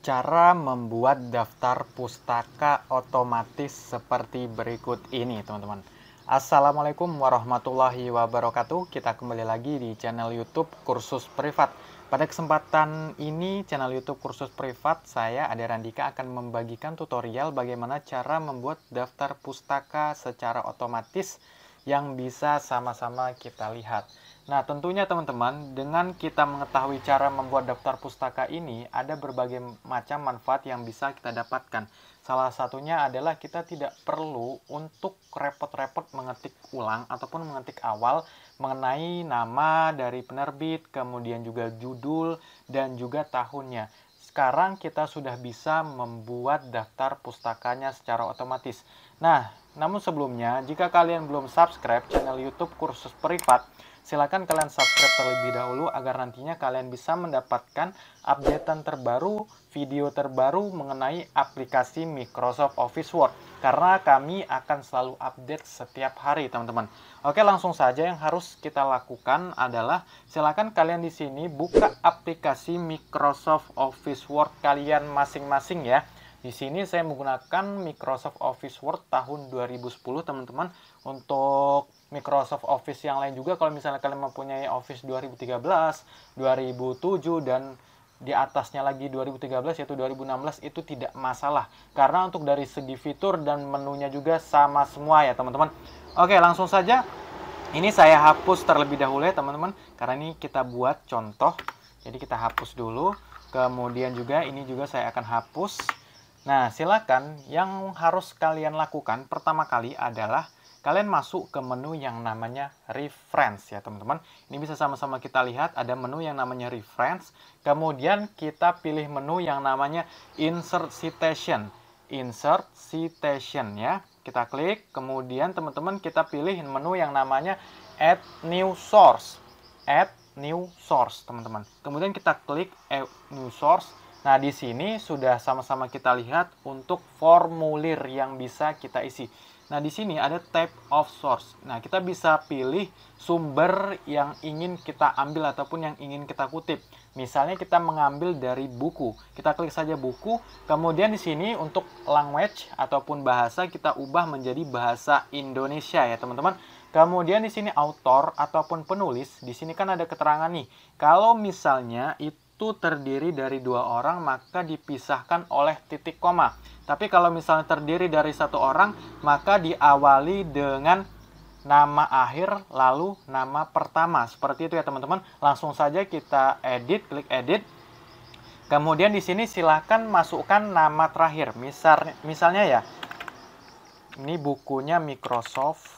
Cara membuat daftar pustaka otomatis seperti berikut ini, teman-teman. Assalamualaikum warahmatullahi wabarakatuh. Kita kembali lagi di channel YouTube Kursus Privat. Pada kesempatan ini, channel YouTube Kursus Privat, saya Ade Randika akan membagikan tutorial bagaimana cara membuat daftar pustaka secara otomatis yang bisa sama-sama kita lihat. Nah, tentunya teman-teman, dengan kita mengetahui cara membuat daftar pustaka ini, ada berbagai macam manfaat yang bisa kita dapatkan. Salah satunya adalah kita tidak perlu untuk repot-repot mengetik ulang ataupun mengetik awal mengenai nama dari penerbit, kemudian juga judul, dan juga tahunnya. Sekarang kita sudah bisa membuat daftar pustakanya secara otomatis. Nah, namun sebelumnya, jika kalian belum subscribe channel YouTube Kursus Privat, silakan kalian subscribe terlebih dahulu agar nantinya kalian bisa mendapatkan updatean terbaru, video terbaru mengenai aplikasi Microsoft Office Word. Karena kami akan selalu update setiap hari, teman-teman. Oke, langsung saja yang harus kita lakukan adalah silakan kalian di sini buka aplikasi Microsoft Office Word kalian masing-masing ya. Di sini saya menggunakan Microsoft Office Word tahun 2010, teman-teman. Untuk Microsoft Office yang lain juga, kalau misalnya kalian mempunyai Office 2013, 2007, dan di atasnya lagi 2013 yaitu 2016, itu tidak masalah. Karena untuk dari segi fitur dan menunya juga sama semua ya, teman-teman. Oke, langsung saja. Ini saya hapus terlebih dahulu ya, teman-teman. Karena ini kita buat contoh. Jadi kita hapus dulu. Kemudian juga ini juga saya akan hapus. Nah, silakan yang harus kalian lakukan pertama kali adalah kalian masuk ke menu yang namanya Reference ya, teman-teman. Ini bisa sama-sama kita lihat ada menu yang namanya Reference. Kemudian kita pilih menu yang namanya Insert Citation. Insert Citation ya. Kita klik, kemudian teman-teman kita pilih menu yang namanya Add New Source. Add New Source, teman-teman. Kemudian kita klik Add New Source. Nah, di sini sudah sama-sama kita lihat untuk formulir yang bisa kita isi. Nah, di sini ada type of source. Nah, kita bisa pilih sumber yang ingin kita ambil ataupun yang ingin kita kutip. Misalnya kita mengambil dari buku. Kita klik saja buku. Kemudian di sini untuk language ataupun bahasa kita ubah menjadi bahasa Indonesia ya, teman-teman. Kemudian di sini author ataupun penulis. Di sini kan ada keterangan nih. Kalau misalnya itu terdiri dari dua orang, maka dipisahkan oleh titik koma. Tapi kalau misalnya terdiri dari satu orang, maka diawali dengan nama akhir lalu nama pertama. Seperti itu ya, teman-teman. Langsung saja kita edit, klik edit. Kemudian di sini silahkan masukkan nama terakhir. Misalnya ya, ini bukunya Microsoft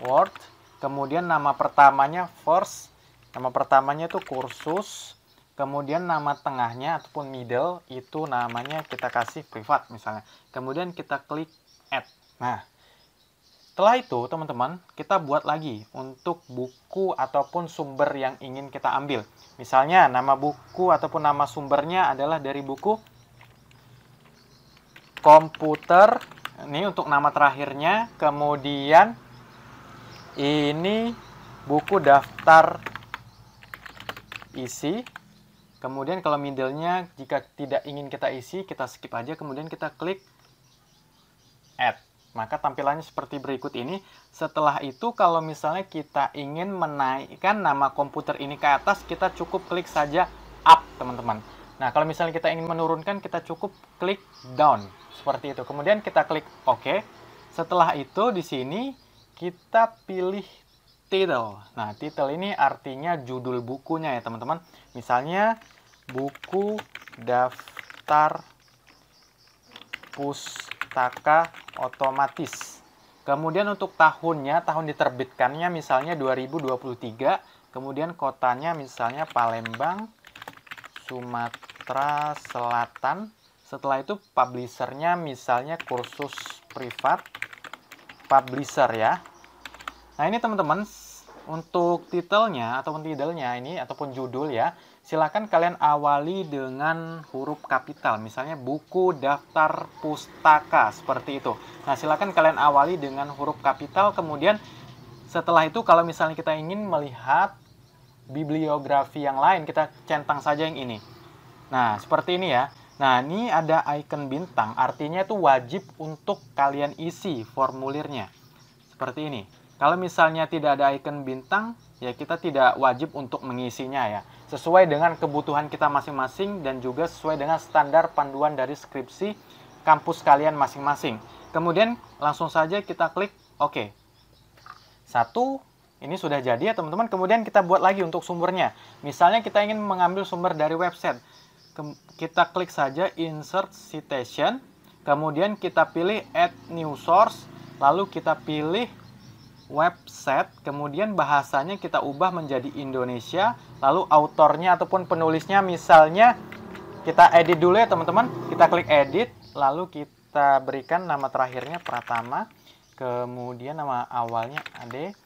Word. Kemudian nama pertamanya first. Nama pertamanya itu kursus. Kemudian nama tengahnya ataupun middle itu namanya kita kasih privat misalnya. Kemudian kita klik add. Nah, setelah itu teman-teman kita buat lagi untuk buku ataupun sumber yang ingin kita ambil. Misalnya nama buku ataupun nama sumbernya adalah dari buku komputer. Ini untuk nama terakhirnya. Kemudian ini buku daftar isi. Kemudian kalau middle-nya jika tidak ingin kita isi, kita skip aja. Kemudian kita klik add. Maka tampilannya seperti berikut ini. Setelah itu kalau misalnya kita ingin menaikkan nama komputer ini ke atas, kita cukup klik saja up, teman-teman. Nah, kalau misalnya kita ingin menurunkan, kita cukup klik down. Seperti itu. Kemudian kita klik OK. Setelah itu di sini kita pilih title. Nah, title ini artinya judul bukunya ya, teman-teman. Misalnya buku daftar pustaka otomatis. Kemudian untuk tahunnya, tahun diterbitkannya misalnya 2023. Kemudian kotanya misalnya Palembang, Sumatera Selatan. Setelah itu publishernya misalnya Kursus Privat Publisher ya. Nah, ini teman-teman untuk titelnya ataupun ini ataupun judul ya, silakan kalian awali dengan huruf kapital. Misalnya buku daftar pustaka seperti itu. Nah, silakan kalian awali dengan huruf kapital. Kemudian setelah itu kalau misalnya kita ingin melihat bibliografi yang lain, kita centang saja yang ini. Nah, seperti ini ya. Nah, ini ada icon bintang, artinya itu wajib untuk kalian isi formulirnya. Seperti ini. Kalau misalnya tidak ada icon bintang, ya kita tidak wajib untuk mengisinya ya. Sesuai dengan kebutuhan kita masing-masing dan juga sesuai dengan standar panduan dari skripsi kampus kalian masing-masing. Kemudian langsung saja kita klik OK. Satu, ini sudah jadi ya teman-teman. Kemudian kita buat lagi untuk sumbernya. Misalnya kita ingin mengambil sumber dari website. Kita klik saja Insert Citation. Kemudian kita pilih Add New Source. Lalu kita pilih website. Kemudian bahasanya kita ubah menjadi Indonesia. Lalu autornya ataupun penulisnya misalnya kita edit dulu ya teman-teman. Kita klik Edit. Lalu kita berikan nama terakhirnya Pratama. Kemudian nama awalnya Ade.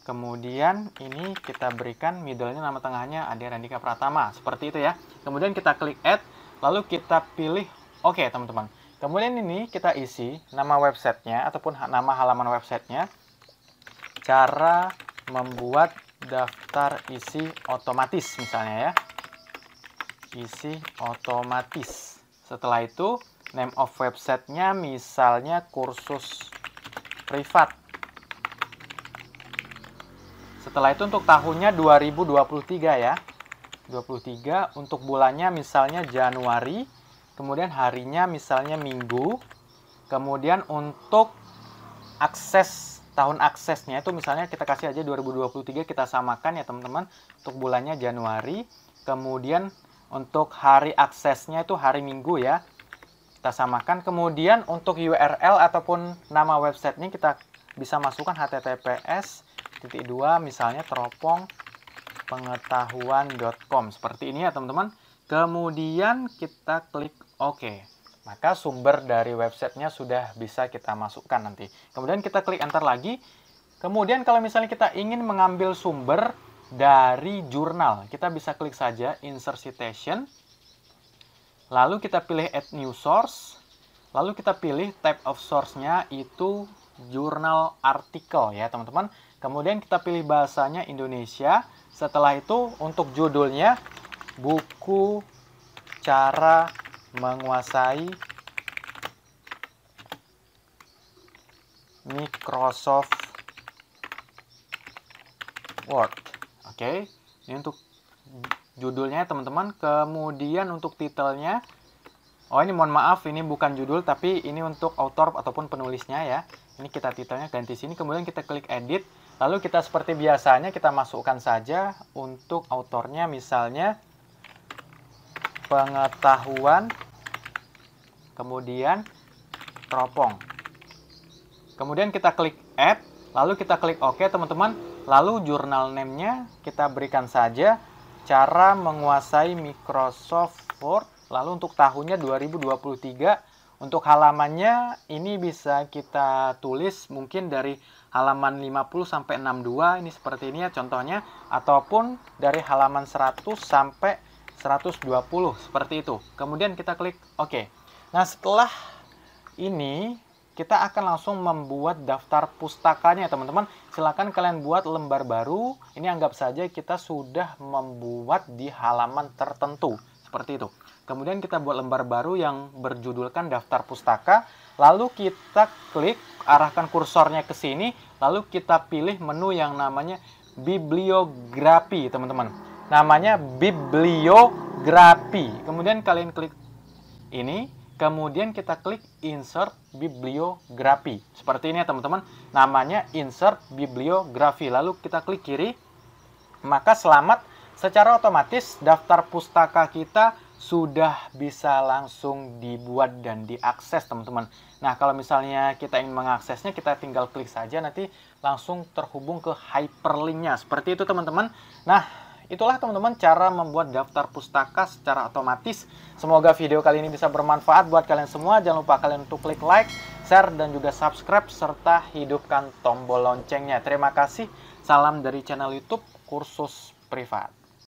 Kemudian ini kita berikan middle-nya nama tengahnya Ade Randika Pratama. Seperti itu ya. Kemudian kita klik Add. Lalu kita pilih OK teman-teman. Kemudian ini kita isi nama websitenya ataupun nama halaman websitenya. Cara membuat daftar isi otomatis misalnya ya. Isi otomatis. Setelah itu name of websitenya misalnya kursus privat. Setelah itu untuk tahunnya 2023 ya. 23 untuk bulannya misalnya Januari. Kemudian harinya misalnya Minggu. Kemudian untuk akses, tahun aksesnya itu misalnya kita kasih aja 2023, kita samakan ya teman-teman. Untuk bulannya Januari. Kemudian untuk hari aksesnya itu hari Minggu ya. Kita samakan. Kemudian untuk URL ataupun nama websitenya kita bisa masukkan https:// misalnya teropongpengetahuan.com. Seperti ini ya teman-teman. Kemudian kita klik OK. Maka sumber dari websitenya sudah bisa kita masukkan nanti. Kemudian kita klik Enter lagi. Kemudian kalau misalnya kita ingin mengambil sumber dari jurnal, kita bisa klik saja Insert Citation. Lalu kita pilih Add New Source. Lalu kita pilih type of source-nya itu jurnal artikel ya teman-teman. Kemudian kita pilih bahasanya Indonesia. Setelah itu untuk judulnya buku cara menguasai Microsoft Word. Oke, ini untuk judulnya teman-teman. Kemudian untuk titelnya, oh ini mohon maaf, ini bukan judul tapi ini untuk author ataupun penulisnya ya. Ini kita titelnya ganti sini, kemudian kita klik edit. Lalu kita seperti biasanya kita masukkan saja untuk autornya misalnya pengetahuan, kemudian teropong. Kemudian kita klik add, lalu kita klik OK teman-teman. Lalu jurnal name-nya kita berikan saja cara menguasai Microsoft Word. Lalu untuk tahunnya 2023. Untuk halamannya ini bisa kita tulis mungkin dari halaman 50 sampai 62, ini seperti ini ya contohnya, ataupun dari halaman 100 sampai 120 seperti itu. Kemudian kita klik OK. Nah, setelah ini kita akan langsung membuat daftar pustakanya teman-teman. Silakan kalian buat lembar baru. Ini anggap saja kita sudah membuat di halaman tertentu seperti itu. Kemudian kita buat lembar baru yang berjudulkan daftar pustaka. Lalu kita klik, arahkan kursornya ke sini. Lalu kita pilih menu yang namanya bibliografi, teman-teman. Namanya bibliografi. Kemudian kalian klik ini. Kemudian kita klik insert bibliografi. Seperti ini ya teman-teman. Namanya insert bibliografi. Lalu kita klik kiri. Maka selamat, secara otomatis daftar pustaka kita sudah bisa langsung dibuat dan diakses teman-teman. Nah kalau misalnya kita ingin mengaksesnya, kita tinggal klik saja, nanti langsung terhubung ke hyperlinknya. Seperti itu teman-teman. Nah itulah teman-teman cara membuat daftar pustaka secara otomatis. Semoga video kali ini bisa bermanfaat buat kalian semua. Jangan lupa kalian untuk klik like, share, dan juga subscribe, serta hidupkan tombol loncengnya. Terima kasih. Salam dari channel YouTube Kursus Privat.